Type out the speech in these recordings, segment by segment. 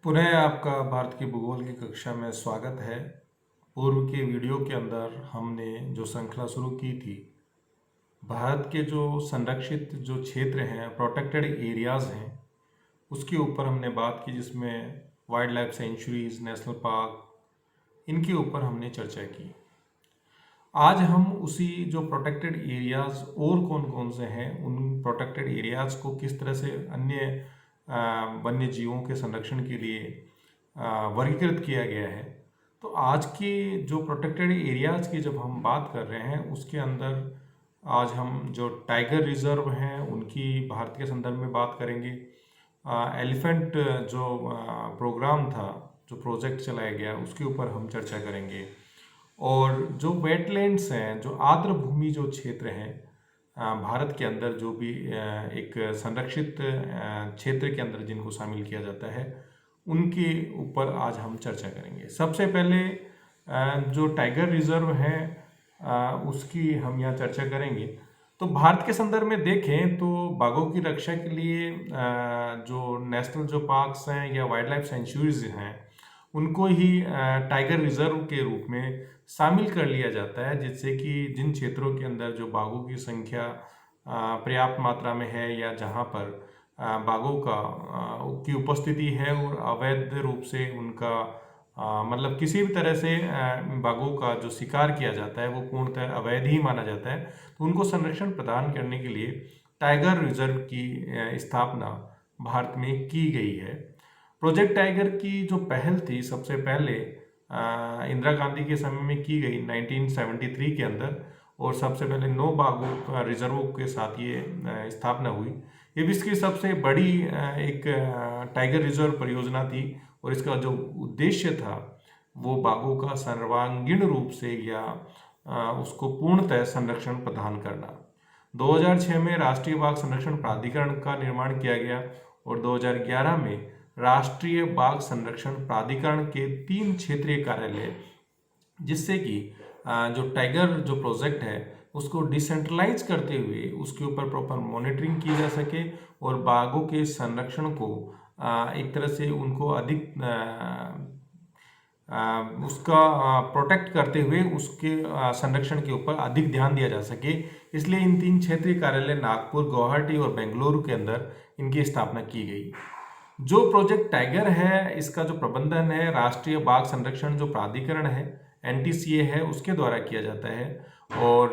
पुनः आपका भारत की भूगोल की कक्षा में स्वागत है। पूर्व के वीडियो के अंदर हमने जो श्रृंखला शुरू की थी, भारत के जो संरक्षित जो क्षेत्र हैं, प्रोटेक्टेड एरियाज़ हैं, उसके ऊपर हमने बात की, जिसमें wild life sanctuaries, national park, इनके ऊपर हमने चर्चा की। आज हम उसी जो प्रोटेक्टेड एरियाज़ और कौन कौन से हैं, उन प्रोटेक्टेड एरियाज़ को किस तरह से अन्य वन्य जीवों के संरक्षण के लिए वर्गीकृत किया गया है। तो आज की जो प्रोटेक्टेड एरियाज़ की जब हम बात कर रहे हैं, उसके अंदर आज हम जो टाइगर रिजर्व हैं उनकी भारत के संदर्भ में बात करेंगे। एलिफेंट जो प्रोग्राम था, जो प्रोजेक्ट चलाया गया, उसके ऊपर हम चर्चा करेंगे। और जो वेटलैंड्स हैं, जो आर्द्र भूमि जो क्षेत्र हैं भारत के अंदर, जो भी एक संरक्षित क्षेत्र के अंदर जिनको शामिल किया जाता है, उनके ऊपर आज हम चर्चा करेंगे। सबसे पहले जो टाइगर रिजर्व है उसकी हम यहाँ चर्चा करेंगे। तो भारत के संदर्भ में देखें तो बाघों की रक्षा के लिए जो नेशनल जो पार्क्स हैं या वाइल्ड लाइफ सेंचुरीज हैं, उनको ही टाइगर रिजर्व के रूप में शामिल कर लिया जाता है, जिससे कि जिन क्षेत्रों के अंदर जो बाघों की संख्या पर्याप्त मात्रा में है या जहाँ पर बाघों की उपस्थिति है और अवैध रूप से उनका मतलब किसी भी तरह से बाघों का जो शिकार किया जाता है वो पूर्णतः अवैध ही माना जाता है, तो उनको संरक्षण प्रदान करने के लिए टाइगर रिजर्व की स्थापना भारत में की गई है। प्रोजेक्ट टाइगर की जो पहल थी, सबसे पहले इंदिरा गांधी के समय में की गई 1973 के अंदर, और सबसे पहले 9 बाघों रिजर्वों के साथ ये स्थापना हुई। ये विश्व की सबसे बड़ी एक टाइगर रिजर्व परियोजना थी, और इसका जो उद्देश्य था वो बाघों का सर्वांगीण रूप से या उसको पूर्णतः संरक्षण प्रदान करना। 2006 में राष्ट्रीय बाघ संरक्षण प्राधिकरण का निर्माण किया गया, और 2011 में राष्ट्रीय बाघ संरक्षण प्राधिकरण के 3 क्षेत्रीय कार्यालय, जिससे कि जो टाइगर जो प्रोजेक्ट है उसको डिसेंट्रलाइज करते हुए उसके ऊपर प्रॉपर मॉनिटरिंग की जा सके, और बाघों के संरक्षण को एक तरह से उनको अधिक उसका प्रोटेक्ट करते हुए उसके संरक्षण के ऊपर अधिक ध्यान दिया जा सके। इसलिए इन 3 क्षेत्रीय कार्यालय नागपुर, गुवाहाटी और बेंगलुरु के अंदर इनकी स्थापना की गई। जो प्रोजेक्ट टाइगर है, इसका जो प्रबंधन है राष्ट्रीय बाघ संरक्षण जो प्राधिकरण है, NTCA है, उसके द्वारा किया जाता है। और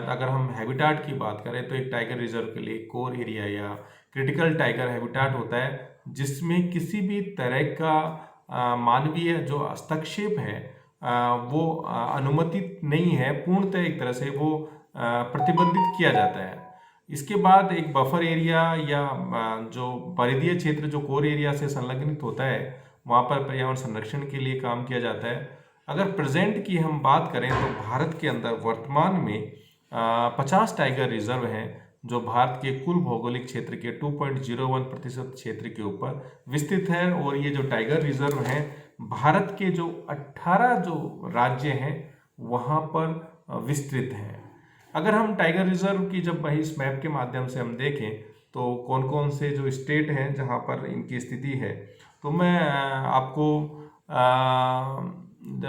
अगर हम हैबिटाट की बात करें तो एक टाइगर रिजर्व के लिए कोर एरिया या क्रिटिकल टाइगर हैबिटाट होता है, जिसमें किसी भी तरह का मानवीय जो हस्तक्षेप है वो अनुमतित नहीं है, पूर्णतः एक तरह से वो प्रतिबंधित किया जाता है। इसके बाद एक बफर एरिया या जो परिधीय क्षेत्र जो कोर एरिया से संलग्नित होता है, वहाँ पर पर्यावरण संरक्षण के लिए काम किया जाता है। अगर प्रेजेंट की हम बात करें तो भारत के अंदर वर्तमान में 50 टाइगर रिजर्व हैं, जो भारत के कुल भौगोलिक क्षेत्र के 2.01% क्षेत्र के ऊपर विस्तृत है। और ये जो टाइगर रिजर्व हैं भारत के जो 18 जो राज्य हैं वहाँ पर विस्तृत हैं। अगर हम टाइगर रिजर्व की जब वही इस मैप के माध्यम से हम देखें तो कौन कौन से जो स्टेट हैं जहाँ पर इनकी स्थिति है, तो मैं आपको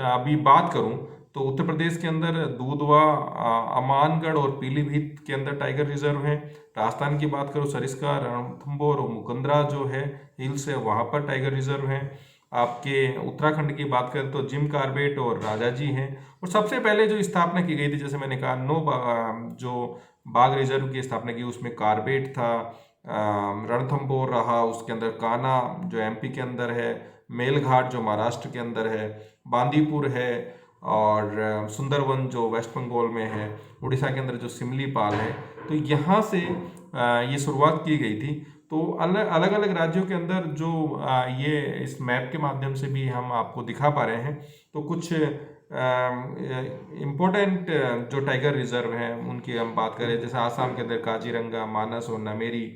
अभी बात करूं तो उत्तर प्रदेश के अंदर दूधवा, अमानगढ़ और पीलीभीत के अंदर टाइगर रिजर्व हैं। राजस्थान की बात करूं सरिस्का, रणथंभौर और मुकुंदरा जो है हिल्स है, वहाँ पर टाइगर रिजर्व हैं। आपके उत्तराखंड की बात करें तो जिम कार्बेट और राजाजी हैं। और सबसे पहले जो स्थापना की गई थी, जैसे मैंने कहा, 9 जो बाघ रिजर्व की स्थापना की, उसमें कार्बेट था, रणथंभौर रहा, उसके अंदर कान्हा जो MP के अंदर है, मेलघाट जो महाराष्ट्र के अंदर है, बांदीपुर है, और सुंदरवन जो वेस्ट बंगाल में है, उड़ीसा के अंदर जो सिमलीपाल है। तो यहाँ से ये शुरुआत की गई थी। तो अलग अलग राज्यों के अंदर जो ये इस मैप के माध्यम से भी हम आपको दिखा पा रहे हैं, तो कुछ इम्पोर्टेंट जो टाइगर रिजर्व हैं उनकी हम बात करें, जैसे आसाम के अंदर काजीरंगा, मानस और नमेरी,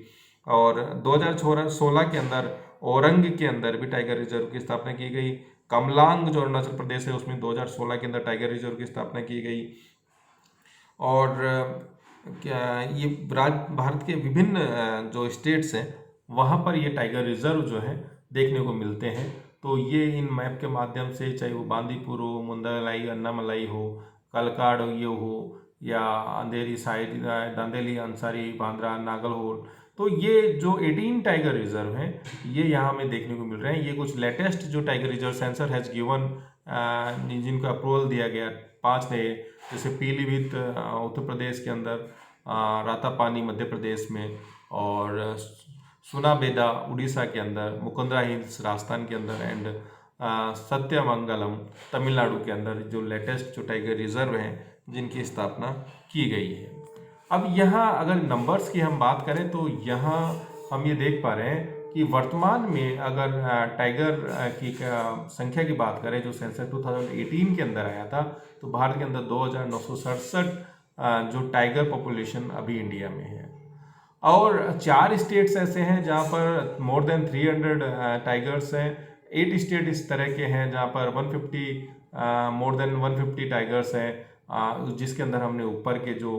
और 2016 के अंदर औरंग के अंदर भी टाइगर रिजर्व की स्थापना की गई। कमलांग जो अरुणाचल प्रदेश है उसमें 2016 के अंदर टाइगर रिजर्व की स्थापना की गई। और क्या ये भारत के विभिन्न जो स्टेट्स हैं वहाँ पर ये टाइगर रिजर्व जो है देखने को मिलते हैं। तो ये इन मैप के माध्यम से, चाहे वो बांदीपुर हो, मुंदालाई, अन्नामलाई हो, कलकाड ये हो, या अंधेरी साइड, दांदेली, अंसारी, बांद्रा, नागरहोल, तो ये जो 18 टाइगर रिजर्व हैं ये यहाँ हमें देखने को मिल रहे हैं। ये कुछ लेटेस्ट जो tiger reserve sensor has given, जिनको अप्रूवल दिया गया 5 थे, जैसे पीलीभीत उत्तर प्रदेश के अंदर, रातापानी मध्य प्रदेश में, और सुनाबेदा उड़ीसा के अंदर, मुकुंदरा हिल्स राजस्थान के अंदर, एंड सत्यमंगलम तमिलनाडु के अंदर जो लेटेस्ट जो टाइगर रिजर्व हैं जिनकी स्थापना की गई है। अब यहाँ अगर नंबर्स की हम बात करें तो यहाँ हम ये देख पा रहे हैं कि वर्तमान में अगर टाइगर की संख्या की बात करें, जो सेंसस 2018 के अंदर आया था, तो भारत के अंदर 2967 जो टाइगर पॉपुलेशन अभी इंडिया में है। और 4 स्टेट्स ऐसे हैं जहाँ पर मोर देन 300 टाइगर्स हैं। 8 स्टेट इस तरह के हैं जहाँ पर 150 मोर देन 150 टाइगर्स हैं, जिसके अंदर हमने ऊपर के जो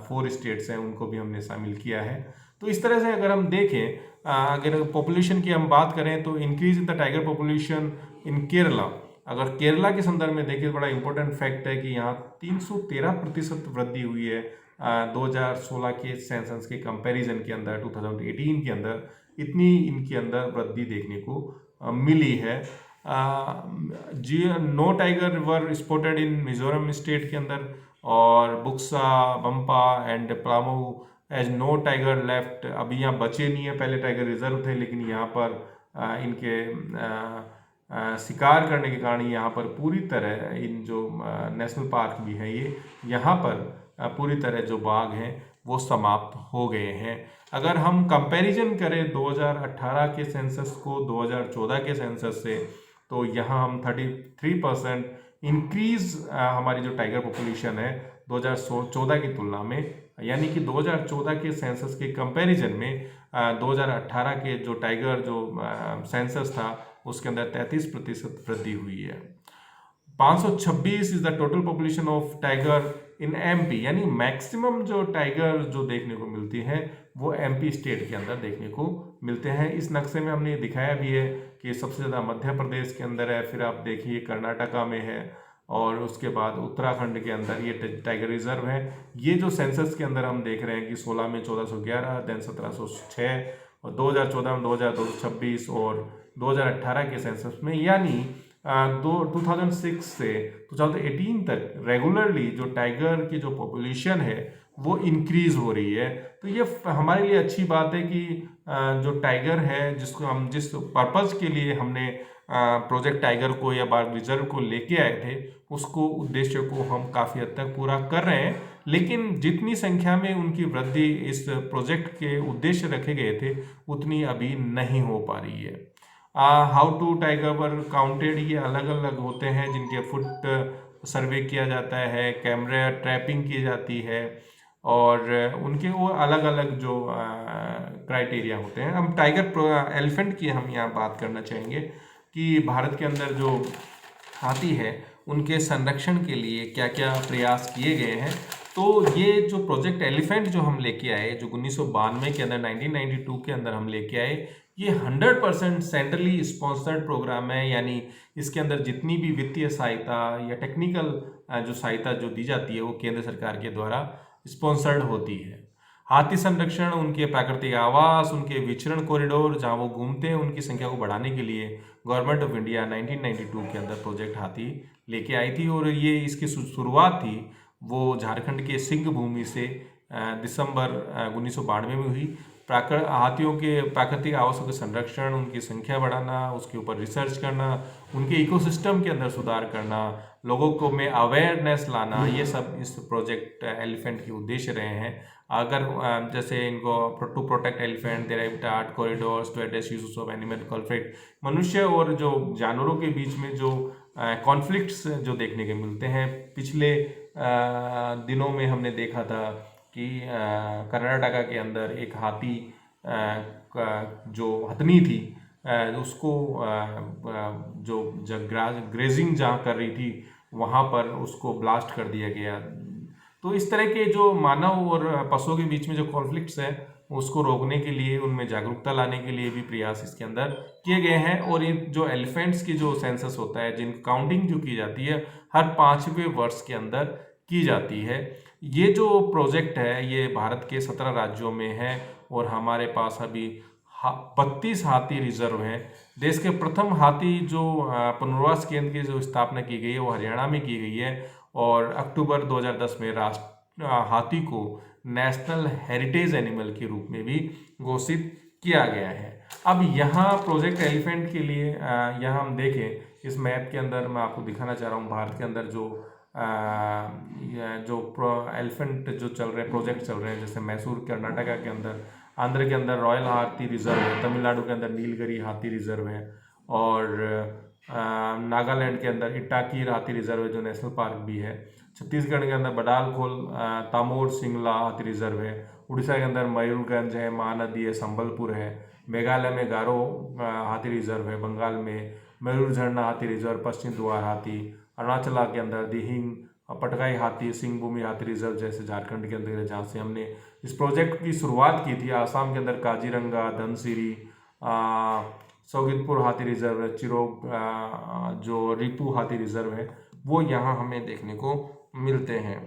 4 स्टेट्स हैं उनको भी हमने शामिल किया है। तो इस तरह से अगर हम देखें, अगर पॉपुलेशन की हम बात करें तो increase in the tiger population in Kerala, अगर केरला के संदर्भ में देखें, बड़ा इंपॉर्टेंट फैक्ट है कि यहाँ 313% वृद्धि हुई है 2016 के सेंसस के कंपैरिजन के अंदर। 2018 के अंदर इतनी इनके अंदर वृद्धि देखने को मिली है। जी, no tiger were spotted in Mizoram state के अंदर, और Buxa, Dampa and Palamu as no tiger left, अभी यहाँ बचे नहीं है। पहले टाइगर रिजर्व थे, लेकिन यहाँ पर इनके शिकार करने के कारण यहाँ पर पूरी तरह इन जो नेशनल पार्क भी हैं ये, यहाँ पर पूरी तरह जो बाघ हैं वो समाप्त हो गए हैं। अगर हम कंपैरिजन करें 2018 के सेंसस को 2014 के सेंसस से, तो यहाँ हम 33% इंक्रीज हमारी जो टाइगर पॉपुलेशन है 2014 की तुलना में, यानी कि 2014 के सेंसस के कंपैरिजन में 2018 के जो टाइगर जो सेंसस था उसके अंदर 33% वृद्धि हुई है। 526 is the total population of tiger in MP, यानी मैक्सिमम जो टाइगर जो देखने को मिलती हैं वो एमपी स्टेट के अंदर देखने को मिलते हैं। इस नक्शे में हमने दिखाया भी है कि सबसे ज़्यादा मध्य प्रदेश के अंदर है, फिर आप देखिए कर्नाटका में है, और उसके बाद उत्तराखंड के अंदर ये टाइगर रिजर्व है। ये जो सेंसस के अंदर हम देख रहे हैं कि 16 में 1411, देन 1706, और 2014 में 2226, और 2018 के सेंसस में, यानी 2006 से 2018 तक रेगुलरली जो टाइगर की जो पॉपुलेशन है वो इंक्रीज हो रही है। तो ये हमारे लिए अच्छी बात है कि जो टाइगर है, जिसको हम जिस पर्पज़ के लिए हमने प्रोजेक्ट टाइगर को या बाघ रिजर्व को लेके आए थे, उसको उद्देश्य को हम काफ़ी हद तक पूरा कर रहे हैं। लेकिन जितनी संख्या में उनकी वृद्धि इस प्रोजेक्ट के उद्देश्य रखे गए थे उतनी अभी नहीं हो पा रही है। How to tiger were counted, ये अलग अलग होते हैं जिनके फुट सर्वे किया जाता है, कैमरा ट्रैपिंग की जाती है, और उनके वो अलग अलग जो क्राइटेरिया होते हैं। हम टाइगर एलिफेंट की हम यहाँ बात करना चाहेंगे कि भारत के अंदर जो हाथी है उनके संरक्षण के लिए क्या क्या प्रयास किए गए हैं। तो ये जो प्रोजेक्ट एलिफेंट जो हम लेके आए, जो 1992 के अंदर 1992 के अंदर हम लेके आए, ये 100% सेंट्रली स्पॉन्सर्ड प्रोग्राम है। यानी इसके अंदर जितनी भी वित्तीय सहायता या टेक्निकल जो सहायता जो दी जाती है वो केंद्र सरकार के द्वारा स्पॉन्सर्ड होती है। हाथी संरक्षण, उनके प्राकृतिक आवास, उनके विचरण कॉरिडोर जहाँ वो घूमते हैं, उनकी संख्या को बढ़ाने के लिए गवर्नमेंट ऑफ इंडिया 1992 के अंदर प्रोजेक्ट हाथी लेके आई थी। और ये इसकी शुरुआत थी वो झारखंड के सिंह भूमि से दिसंबर 1992 में हुई। हाथियों के प्राकृतिक आवासों के संरक्षण, उनकी संख्या बढ़ाना, उसके ऊपर रिसर्च करना, उनके इकोसिस्टम के अंदर सुधार करना, लोगों को में अवेयरनेस लाना, ये सब इस प्रोजेक्ट एलिफेंट के उद्देश्य रहे हैं। अगर जैसे इनको to protect elephant, their habitat corridors, to address issues of animal conflict, मनुष्य और जो जानवरों के बीच में जो कॉन्फ्लिक्ट्स जो देखने के मिलते हैं। पिछले दिनों में हमने देखा था कि कर्नाटका के अंदर एक हाथी जो हथनी थी उसको जो ग्रेजिंग जहाँ कर रही थी वहाँ पर उसको ब्लास्ट कर दिया गया। तो इस तरह के जो मानव और पशुओं के बीच में जो कॉन्फ्लिक्ट्स हैं उसको रोकने के लिए, उनमें जागरूकता लाने के लिए भी प्रयास इसके अंदर किए गए हैं। और ये जो एलिफेंट्स की जो सेंसस होता है, जिन काउंटिंग जो की जाती है हर 5वें वर्ष के अंदर की जाती है। ये जो प्रोजेक्ट है ये भारत के 17 राज्यों में है और हमारे पास अभी 32 हाथी रिजर्व हैं। देश के प्रथम हाथी जो पुनर्वास केंद्र की जो स्थापना की गई है वो हरियाणा में की गई है और अक्टूबर 2010 में हाथी को नेशनल हेरिटेज एनिमल के रूप में भी घोषित किया गया है। अब यहाँ प्रोजेक्ट एलिफेंट के लिए यहाँ हम देखें इस मैप के अंदर, मैं आपको दिखाना चाह रहा हूँ भारत के अंदर जो एलिफेंट जो चल रहे हैं, प्रोजेक्ट चल रहे हैं, जैसे मैसूर कर्नाटका के अंदर, आंध्र के अंदर रॉयल हाथी रिजर्व है, तमिलनाडु के अंदर नीलगिरी हाथी रिजर्व है और नागालैंड के अंदर इटाकीर हाथी रिजर्व है जो नेशनल पार्क भी है। छत्तीसगढ़ के अंदर बडालखोल तामोर सिंगला हाथी रिजर्व है। उड़ीसा के अंदर मयूरगंज है, महानदी है, संबलपुर है। मेघालय में गारो हाथी रिजर्व है। बंगाल में मयूर झरना हाथी रिजर्व, पश्चिम द्वार हाथी। अरुणाचल के अंदर दिहिंग पटकाई हाथी, सिंहभूमि हाथी रिजर्व, जैसे झारखंड के अंदर जहाँ से हमने इस प्रोजेक्ट की शुरुआत की थी। आसाम के अंदर काजीरंगा, धनसिरी, सौगितपुर हाथी रिजर्व है। चिरोग जो रिपू हाथी रिजर्व है वो यहाँ हमें देखने को मिलते हैं।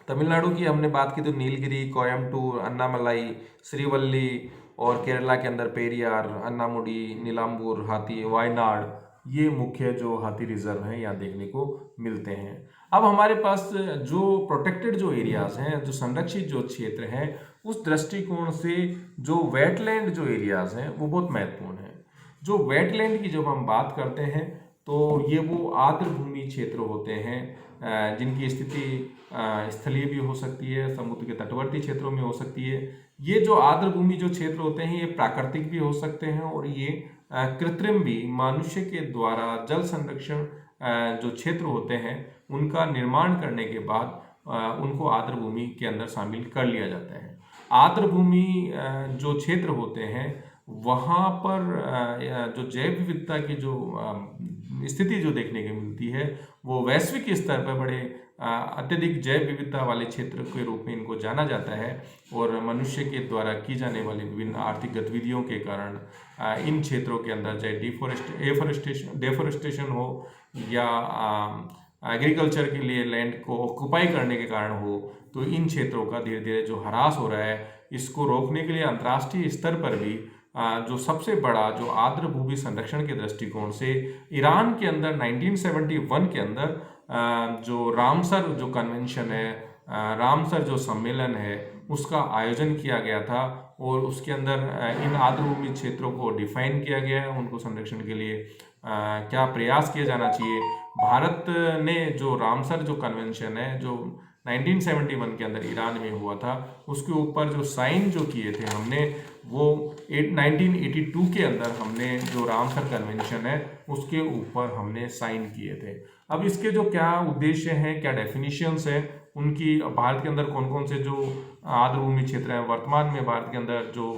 तमिलनाडु की हमने बात की तो नीलगिरी, कोयम्बटूर, अन्नामलाई, श्रीवल्ली और केरला के अंदर पेरियार, अन्नामुडी, नीलाम्बूर हाथी, वायनाड, ये मुख्य जो हाथी रिजर्व हैं यहाँ देखने को मिलते हैं। अब हमारे पास जो प्रोटेक्टेड जो एरियाज हैं, जो संरक्षित जो क्षेत्र हैं, उस दृष्टिकोण से जो वेटलैंड जो एरियाज हैं वो बहुत महत्वपूर्ण है। जो वेटलैंड की जब हम बात करते हैं तो ये वो आर्द्र भूमि क्षेत्र होते हैं जिनकी स्थिति स्थलीय भी हो सकती है, समुद्र के तटवर्ती क्षेत्रों में हो सकती है। ये जो आर्द्र भूमि जो क्षेत्र होते हैं ये प्राकृतिक भी हो सकते हैं और ये कृत्रिम भी, मनुष्य के द्वारा जल संरक्षण जो क्षेत्र होते हैं उनका निर्माण करने के बाद उनको आर्द्र भूमि के अंदर शामिल कर लिया जाता है। आर्द्र भूमि जो क्षेत्र होते हैं वहाँ पर जो जैव विविधता की जो स्थिति जो देखने को मिलती है वो वैश्विक स्तर पर बड़े अत्यधिक जैव विविधता वाले क्षेत्र के रूप में इनको जाना जाता है और मनुष्य के द्वारा की जाने वाली विभिन्न आर्थिक गतिविधियों के कारण इन क्षेत्रों के अंदर चाहे डेफोरेस्टेशन हो या एग्रीकल्चर के लिए लैंड को ऑक्युपाई करने के कारण हो, तो इन क्षेत्रों का धीरे धीरे जो ह्रास हो रहा है इसको रोकने के लिए अंतर्राष्ट्रीय स्तर पर भी जो सबसे बड़ा जो आर्द्र भूमि संरक्षण के दृष्टिकोण से ईरान के अंदर 1971 के अंदर जो रामसर जो कन्वेंशन है, रामसर जो सम्मेलन है उसका आयोजन किया गया था और उसके अंदर इन आर्द्र भूमि क्षेत्रों को डिफाइन किया गया है, उनको संरक्षण के लिए क्या प्रयास किया जाना चाहिए। भारत ने जो रामसर जो कन्वेंशन है जो 1971 के अंदर ईरान में हुआ था उसके ऊपर जो साइन जो किए थे हमने वो 1982 के अंदर हमने जो रामसर कन्वेंशन है उसके ऊपर हमने साइन किए थे। अब इसके जो क्या उद्देश्य हैं, क्या डेफिनेशंस हैं उनकी, भारत के अंदर कौन कौन से जो आर्द्र भूमि क्षेत्र हैं, वर्तमान में भारत के अंदर जो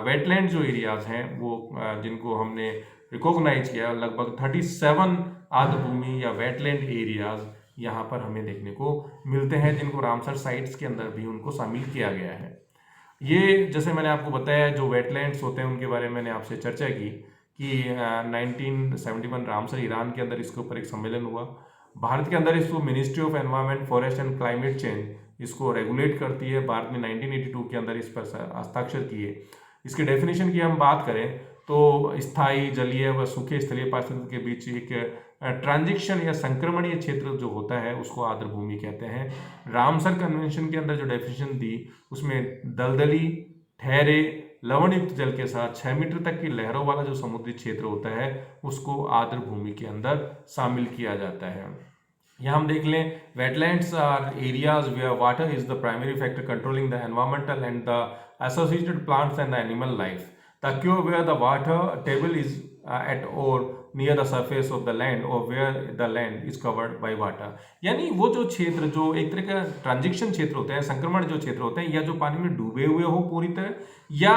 वेटलैंड जो एरियाज हैं वो जिनको हमने रिकॉग्नाइज किया, लगभग 37 आर्द्र भूमि या वेटलैंड एरियाज यहाँ पर हमें देखने को मिलते हैं जिनको रामसर साइट्स के अंदर भी उनको शामिल किया गया है। ये जैसे मैंने आपको बताया जो वेटलैंड्स होते हैं उनके बारे में मैंने आपसे चर्चा की कि 1971 रामसर ईरान के अंदर इसके ऊपर एक सम्मेलन हुआ। भारत के अंदर इसको ministry of environment, forest and climate change इसको रेगुलेट करती है। भारत ने 1982 के अंदर इस पर हस्ताक्षर किए। इसके डेफिनेशन की हम बात करें तो स्थायी जलीय व सूखे स्थलीय पारिस्थितिकी के बीच एक ट्रांजिशन या संक्रमणीय क्षेत्र जो होता है उसको आर्द्र भूमि कहते हैं। रामसर कन्वेंशन के अंदर जो डेफिनेशन दी उसमें दलदली, ठहरे, लवणयुक्त जल के साथ 6 मीटर तक की लहरों वाला जो समुद्री क्षेत्र होता है उसको आर्द्र भूमि के अंदर शामिल किया जाता है। यहाँ हम देख लें, wetlands are areas where water is the primary factor controlling the environmental and the associated plants and the animal life. The cure where the water table is at or near the surface of the land or where the land is covered by water। यानी वो जो क्षेत्र जो एक तरह का transition क्षेत्र होते हैं, संक्रमण जो क्षेत्र होते हैं, या जो पानी में डूबे हुए हो पूरी तरह या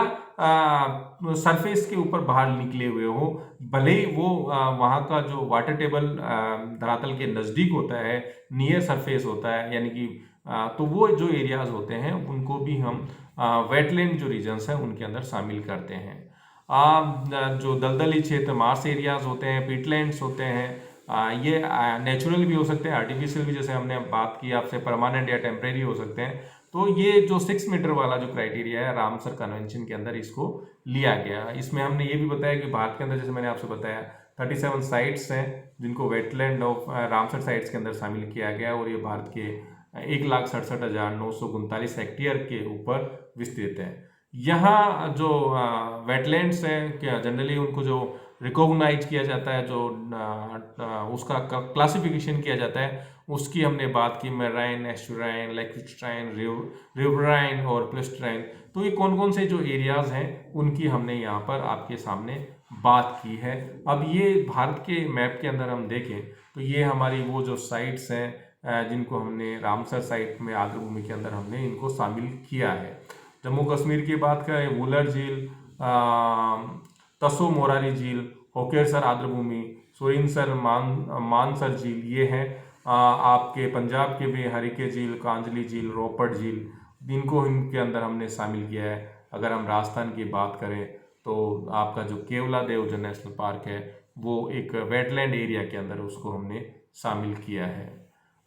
सरफेस के ऊपर बाहर निकले हुए हो, भले ही वो वहाँ का जो वाटर टेबल धरातल के नज़दीक होता है, नियर सरफेस होता है, यानी कि तो वो जो एरियाज होते हैं उनको भी हम वेटलैंड जो रीजन्स हैं उनके अंदर शामिल करते हैं। जो दलदली क्षेत्र मार्श एरियाज होते हैं, पीटलैंड्स होते हैं, ये नेचुरल भी हो सकते हैं, आर्टिफिशियल भी, जैसे हमने बात की आपसे, परमानेंट या टेम्परेरी हो सकते हैं। तो ये जो 6 मीटर वाला जो क्राइटेरिया है रामसर कन्वेंशन के अंदर इसको लिया गया। इसमें हमने ये भी बताया कि भारत के अंदर, जैसे मैंने आपसे बताया, 37 साइट्स हैं जिनको वेटलैंड ऑफ रामसर साइट्स के अंदर शामिल किया गया, और ये भारत के 1,67,939 हेक्टेयर के ऊपर विस्तृत है। यहाँ जो वेटलैंड्स हैं, क्या जनरली उनको जो रिकॉग्नाइज किया जाता है, जो उसका क्लासिफिकेशन किया जाता है, उसकी हमने बात की, मेराइन, एस्टुराइन, लैक्विस्ट्राइन, रिवराइन और प्लेस्ट्राइन। तो ये कौन कौन से जो एरियाज हैं उनकी हमने यहाँ पर आपके सामने बात की है। अब ये भारत के मैप के अंदर हम देखें तो ये हमारी वो जो साइट्स हैं जिनको हमने रामसर साइट में आर्द्रभूमि के अंदर हमने इनको शामिल किया है। जम्मू कश्मीर की बात करें, वुलर झील, तसो मोराली झील, होकेरसर आर्द्रभूमि, सोरिनसर, मानसर झील, ये हैं। आपके पंजाब के भी हरिके झील, कांजली झील, रोपड़ झील, इनको इनके अंदर हमने शामिल किया है। अगर हम राजस्थान की बात करें तो आपका जो केवलादेव जो नेशनल पार्क है वो एक वेटलैंड एरिया के अंदर उसको हमने शामिल किया है।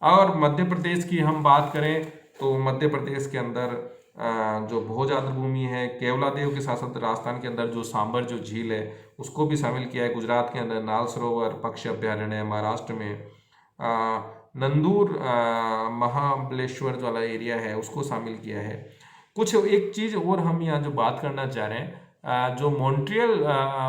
और मध्य प्रदेश की हम बात करें तो मध्य प्रदेश के अंदर जो भोज आर्द्रभूमि है, केवलादेव के साथ साथ राजस्थान के अंदर जो सांबर जो झील है उसको भी शामिल किया है। गुजरात के अंदर नाल सरोवर पक्षी अभ्यारण्य है। महाराष्ट्र में नंदूर महाबलेश्वर वाला एरिया है उसको शामिल किया है। कुछ एक चीज़ और हम यहाँ जो बात करना चाह रहे हैं, जो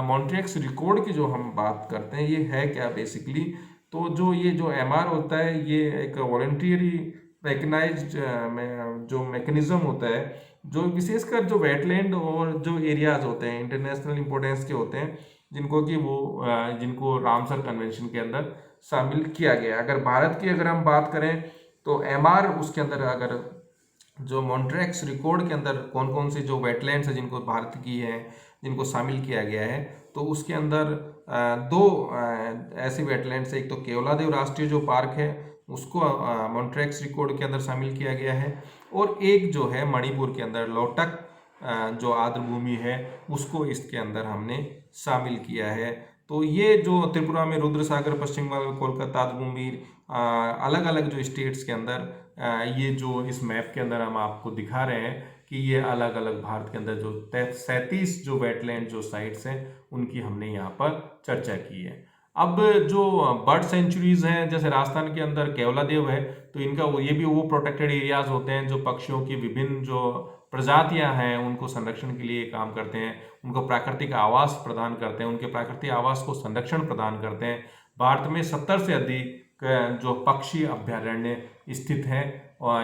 मॉन्ट्रियक्स रिकॉर्ड की जो हम बात करते हैं, ये है क्या बेसिकली, तो जो ये जो MR होता है ये एक वॉलंटियरी मैकेनाइज्ड जो मैकेनिज्म होता है, जो विशेषकर जो वेटलैंड और जो एरियाज होते हैं इंटरनेशनल इंपॉर्टेंस के होते हैं, जिनको रामसर कन्वेंशन के अंदर शामिल किया गया। अगर भारत की अगर हम बात करें तो MR उसके अंदर, अगर जो मॉन्ट्रियक्स रिकॉर्ड के अंदर कौन कौन सी जो वेटलैंड्स है जिनको भारत की है जिनको शामिल किया गया है, तो उसके अंदर दो ऐसी वेटलैंड्स है। एक तो केवलादेव राष्ट्रीय जो पार्क है उसको मॉन्ट्रियक्स रिकॉर्ड के अंदर शामिल किया गया है, और एक जो है मणिपुर के अंदर लोटक जो आर्द्रभूमि है उसको इसके अंदर हमने शामिल किया है। तो ये जो त्रिपुरा में रुद्र सागर, पश्चिम बंगाल कोलकाता आर्द्रभूमि, अलग अलग जो स्टेट्स के अंदर ये जो इस मैप के अंदर हम आपको दिखा रहे हैं कि ये अलग अलग भारत के अंदर जो 37 जो वेटलैंड जो साइट्स हैं उनकी हमने यहाँ पर चर्चा की है। अब जो बर्ड सेंचुरीज हैं, जैसे राजस्थान के अंदर केवलादेव है, तो इनका ये भी वो प्रोटेक्टेड एरियाज होते हैं जो पक्षियों की विभिन्न जो प्रजातियां हैं उनको संरक्षण के लिए काम करते हैं, उनको प्राकृतिक आवास प्रदान करते हैं, उनके प्राकृतिक आवास को संरक्षण प्रदान करते हैं। भारत में 70 से अधिक जो पक्षी अभ्यारण्य स्थित हैं,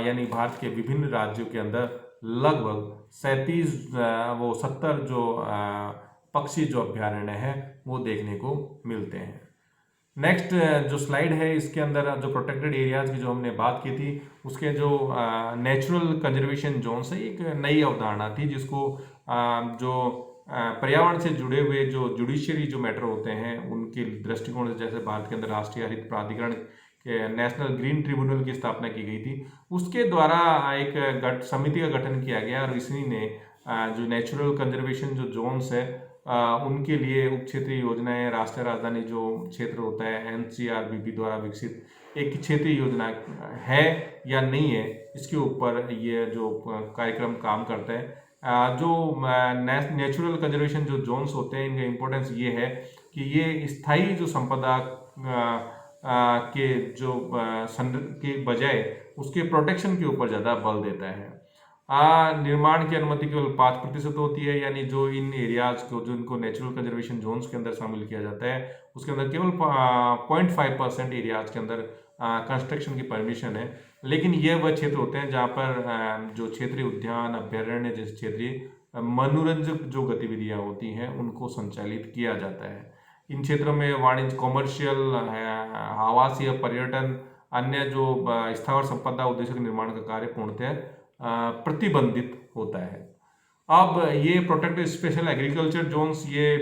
यानी भारत के विभिन्न राज्यों के अंदर लगभग 70 जो पक्षी जो अभ्यारण्य है वो देखने को मिलते हैं। नेक्स्ट जो स्लाइड है इसके अंदर जो प्रोटेक्टेड एरियाज की जो हमने बात की थी उसके जो नेचुरल कंजर्वेशन जोन से एक नई अवधारणा थी, जिसको जो पर्यावरण से जुड़े हुए जो जुडिशियरी जो मैटर होते हैं उनके दृष्टिकोण से, जैसे भारत के अंदर राष्ट्रीय हरित प्राधिकरण के नेशनल ग्रीन ट्रिब्यूनल की स्थापना की गई थी, उसके द्वारा एक समिति का गठन किया गया और इसी ने जो नेचुरल कंजर्वेशन जो जोन्स है उनके लिए उप क्षेत्रीय योजनाएं, राष्ट्रीय राजधानी जो क्षेत्र होता है NCRBP द्वारा विकसित एक क्षेत्रीय योजना है या नहीं है, इसके ऊपर ये जो कार्यक्रम काम करता है। जो नेचुरल कंजर्वेशन जो जोन्स होते हैं इनका इम्पोर्टेंस ये है कि ये स्थायी जो संपदा के जो के बजाय उसके प्रोटेक्शन के ऊपर ज़्यादा बल देता है। निर्माण की अनुमति केवल 5% होती है, यानी जो इन एरियाज को जो इनको नेचुरल कंजर्वेशन जोन्स के अंदर शामिल किया जाता है उसके अंदर केवल 0.5% एरियाज के अंदर कंस्ट्रक्शन की परमिशन है। लेकिन ये वह क्षेत्र होते हैं जहाँ पर जो क्षेत्रीय उद्यान, अभ्यारण्य जैसे क्षेत्रीय मनोरंजक जो गतिविधियाँ होती हैं उनको संचालित किया जाता है। इन क्षेत्रों में वाणिज्य, कॉमर्शियल, आवासीय, पर्यटन, अन्य जो स्थावर संपदा उद्देश्य के निर्माण का कार्य पूर्णतः प्रतिबंधित होता है। अब ये प्रोटेक्टेड स्पेशल एग्रीकल्चर जोन्स ये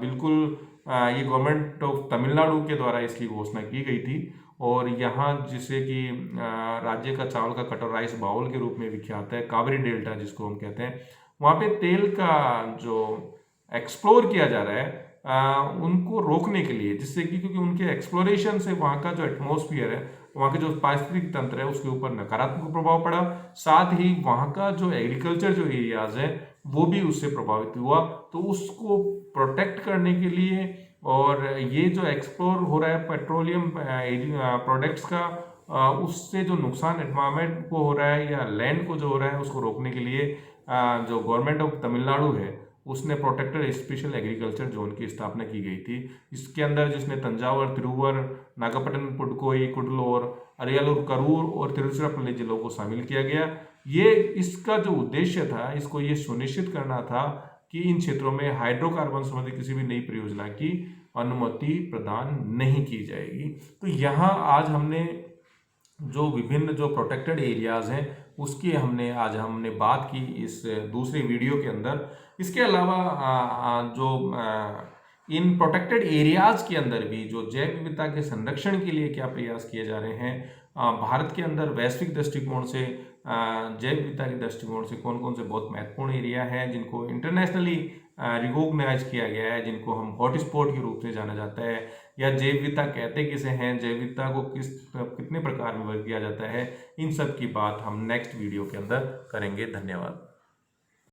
बिल्कुल ये गवर्नमेंट ऑफ तमिलनाडु के द्वारा इसकी घोषणा की गई थी और यहाँ जिसे कि राज्य का चावल का कटर राइस बाउल के रूप में विख्यात है, कावेरी डेल्टा जिसको हम कहते हैं, वहाँ पे तेल का जो एक्सप्लोर किया जा रहा है उनको रोकने के लिए, जिससे कि क्योंकि उनके एक्सप्लोरेशन से वहाँ का जो एटमॉस्फेयर है, वहाँ के जो पारिस्थितिक तंत्र है उसके ऊपर नकारात्मक प्रभाव पड़ा। साथ ही वहाँ का जो एग्रीकल्चर जो एरियाज है वो भी उससे प्रभावित हुआ। तो उसको प्रोटेक्ट करने के लिए और ये जो एक्सप्लोर हो रहा है पेट्रोलियम प्रोडक्ट्स का, उससे जो नुकसान एनवायरमेंट को हो रहा है या लैंड को जो हो रहा है उसको रोकने के लिए जो गवर्नमेंट ऑफ तमिलनाडु है उसने प्रोटेक्टेड स्पेशल एग्रीकल्चर जोन की स्थापना की गई थी। इसके अंदर जिसने तंजावर, तिरुवर, नागपट्टनम, पुडुकोई, कुडलोर, अरियालूर, करूर और तिरुचिरापल्ली जिलों को शामिल किया गया। ये इसका जो उद्देश्य था, इसको ये सुनिश्चित करना था कि इन क्षेत्रों में हाइड्रोकार्बन संबंधी किसी भी नई परियोजना की अनुमति प्रदान नहीं की जाएगी। तो यहाँ आज हमने जो विभिन्न जो प्रोटेक्टेड एरियाज हैं उसकी हमने बात की इस दूसरे वीडियो के अंदर। इसके अलावा इन प्रोटेक्टेड एरियाज के अंदर भी जो जैव विविधता के संरक्षण के लिए क्या प्रयास किए जा रहे हैं, भारत के अंदर वैश्विक दृष्टिकोण से जैव विविधता के दृष्टिकोण से कौन कौन से बहुत महत्वपूर्ण एरिया हैं जिनको इंटरनेशनली रिकॉग्नाइज किया गया है, जिनको हम हॉटस्पॉट के रूप से जाना जाता है, या जैव विविधता कहते किसे हैं, जैव विविधता को कितने प्रकार में वर्ग किया जाता है, इन सब की बात हम नेक्स्ट वीडियो के अंदर करेंगे। धन्यवाद।